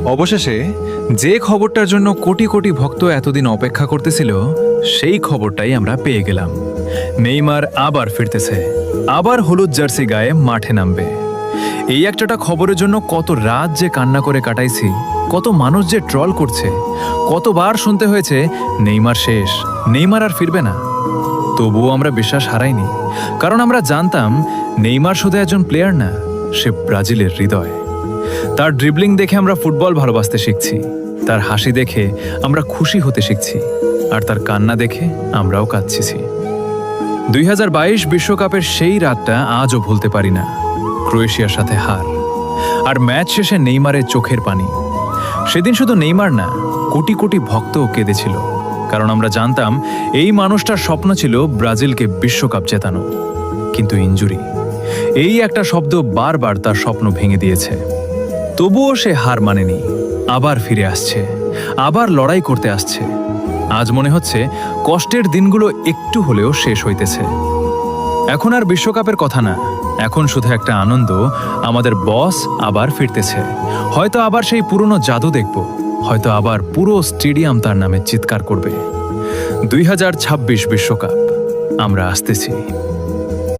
অবশেষে যে খবরটার জন্য কোটি কোটি ভক্ত এতদিন অপেক্ষা করতেছিল সেই খবরটাই আমরা পেয়ে গেলাম। নেইমার আবার ফিরতেছে, আবার হলুদ জার্সি গায়ে মাঠে নামবে। এই একটা খবরের জন্য কত রাত যে কান্না করে কাটাইছি, কত মানুষ যে ট্রল করছে, কতবার শুনতে হয়েছে নেইমার শেষ, নেইমার আর ফিরবে না। তবুও আমরা বিশ্বাস হারাইনি, কারণ আমরা জানতাম নেইমার শুধু একজন প্লেয়ার না, সে ব্রাজিলের হৃদয়। তার ড্রিবলিং দেখে আমরা ফুটবল ভালোবাসতে শিখছি, তার হাসি দেখে আমরা খুশি হতে শিখছি, আর তার কান্না দেখে আমরাও কাঁদছি। 2022 বিশ্বকাপের সেই রাতটা আজও ভুলতে পারি না। ক্রোয়েশিয়ার সাথে হার, আর ম্যাচ শেষে নেইমারের চোখের পানি। সেদিন শুধু নেইমার না, কোটি কোটি ভক্তও কেঁদেছিল, কারণ আমরা জানতাম এই মানুষটার স্বপ্ন ছিল ব্রাজিলকে বিশ্বকাপ জেতানো। কিন্তু ইনজুরি, এই একটা শব্দ বারবার তার স্বপ্ন ভেঙে দিয়েছে। তবুও সে হার মানেনি, আবার ফিরে আসছে, আবার লড়াই করতে আসছে। আজ মনে হচ্ছে কষ্টের দিনগুলো একটু হলেও শেষ হইতেছে। এখন আর বিশ্বকাপের কথা না, এখন শুধু একটা আনন্দ, আমাদের বস আবার ফিরতেছে। হয়তো আবার সেই পুরনো জাদু দেখব, হয়তো আবার পুরো স্টেডিয়াম তার নামে চিৎকার করবে। 2026 বিশ্বকাপ, আমরা আসতেছি।